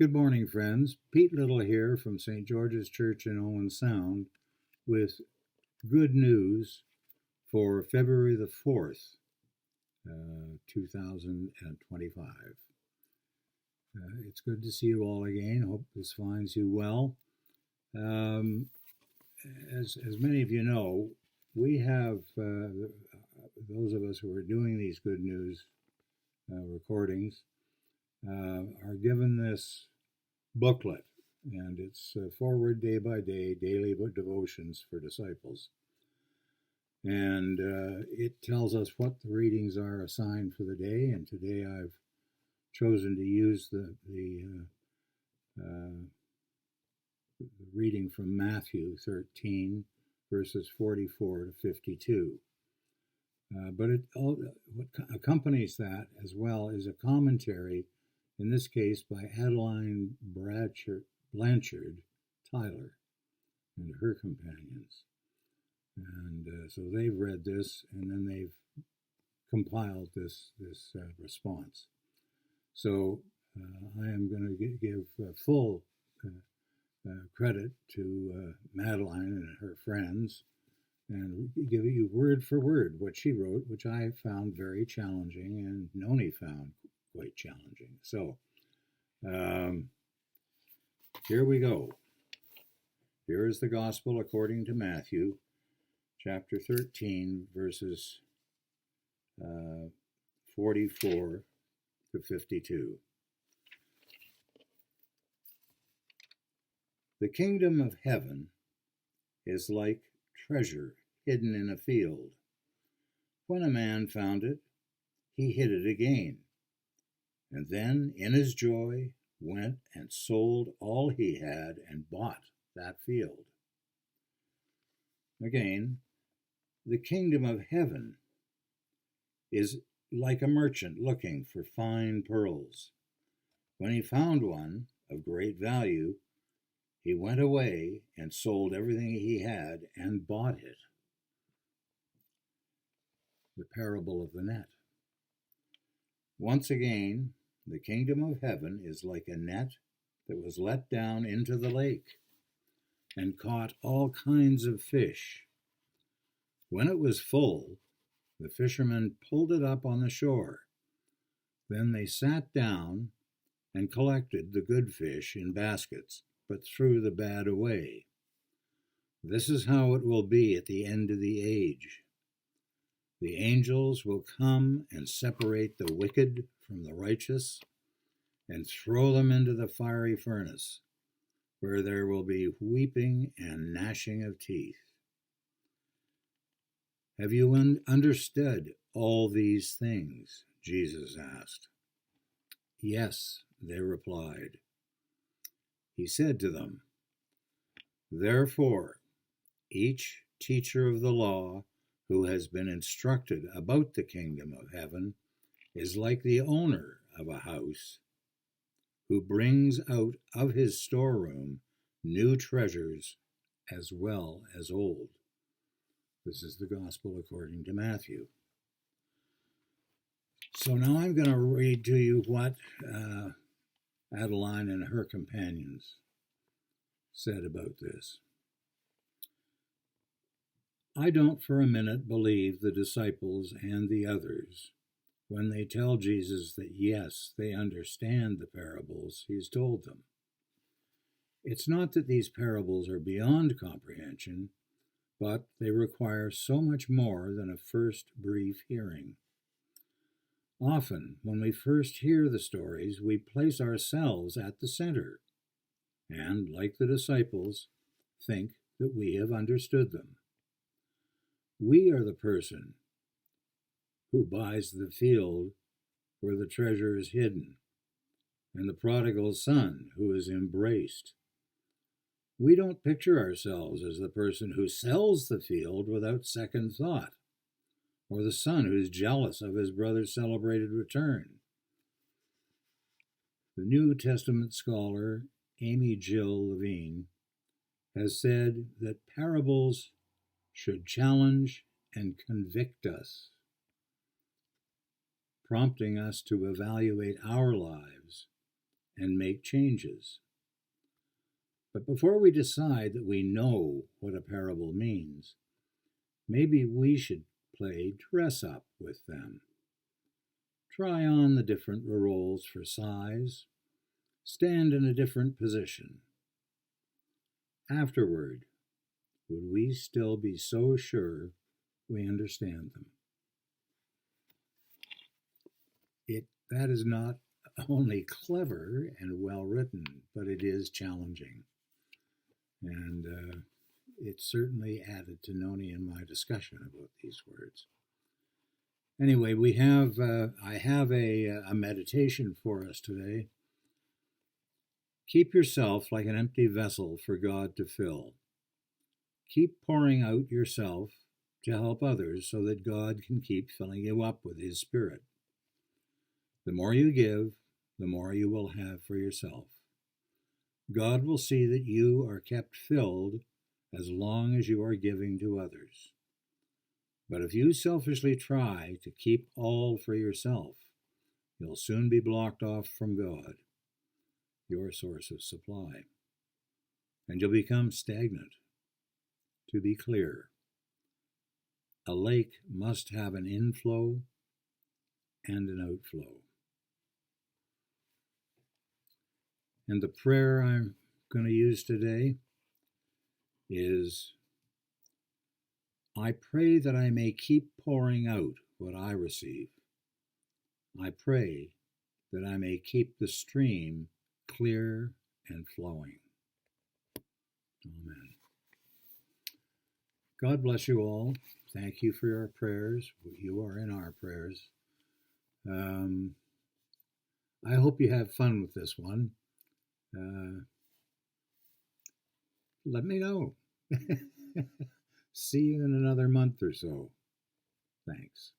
Good morning, friends. Pete Little here from St. George's Church in Owen Sound with good news for February the 4th, 2025. It's good to see you all again. Hope this finds you well. Um, as many of you know, we have, those of us who are doing these good news recordings, are given this booklet, and it's Forward Day by Day Daily Devotions for Disciples. And it tells us what the readings are assigned for the day, and today I've chosen to use the reading from Matthew 13, verses 44 to 52. But what accompanies that as well is a commentary, in this case by Adeline Blanchard Tyler and her companions. And so they've read this, and then they've compiled this response. So I am going to give full credit to Madeline and her friends, and give you word for word what she wrote, which I found very challenging, and Noni found quite challenging. So here we go. Here is the Gospel according to Matthew, chapter 13, verses 44 to 52. The kingdom of heaven is like treasure hidden in a field. When a man found it, he hid it again, and then, in his joy, went and sold all he had and bought that field. Again, the kingdom of heaven is like a merchant looking for fine pearls. When he found one of great value, he went away and sold everything he had and bought it. The parable of the net. Once again, the kingdom of heaven is like a net that was let down into the lake and caught all kinds of fish. When it was full, the fishermen pulled it up on the shore. Then they sat down and collected the good fish in baskets, but threw the bad away. This is how it will be at the end of the age. The angels will come and separate the wicked from the righteous and throw them into the fiery furnace, where there will be weeping and gnashing of teeth. Have you understood all these things? Jesus asked. Yes, they replied. He said to them, Therefore, each teacher of the law who has been instructed about the kingdom of heaven is like the owner of a house who brings out of his storeroom new treasures as well as old. This is the Gospel according to Matthew. So now I'm going to read to you what Adeline and her companions said about this. I don't for a minute believe the disciples and the others when they tell Jesus that yes, they understand the parables he's told them. It's not that these parables are beyond comprehension, but they require so much more than a first brief hearing. Often, when we first hear the stories, we place ourselves at the center and, like the disciples, think that we have understood them. We are the person who buys the field where the treasure is hidden, and the prodigal son who is embraced. We don't picture ourselves as the person who sells the field without second thought, or the son who's jealous of his brother's celebrated return. The New Testament scholar Amy Jill Levine has said that parables should challenge and convict us, prompting us to evaluate our lives and make changes. But before we decide that we know what a parable means, maybe we should play dress up with them. Try on the different roles for size, stand in a different position. Afterward, would we still be so sure we understand them? That is not only clever and well written, but it is challenging. And it certainly added to Noni and my discussion about these words. Anyway, I have a meditation for us today. Keep yourself like an empty vessel for God to fill. Keep pouring out yourself to help others so that God can keep filling you up with His Spirit. The more you give, the more you will have for yourself. God will see that you are kept filled as long as you are giving to others. But if you selfishly try to keep all for yourself, you'll soon be blocked off from God, your source of supply, and you'll become stagnant. To be clear, a lake must have an inflow and an outflow. And the prayer I'm going to use today is, I pray that I may keep pouring out what I receive. I pray that I may keep the stream clear and flowing. Amen. God bless you all. Thank you for your prayers. You are in our prayers. I hope you have fun with this one. Let me know. See you in another month or so. Thanks.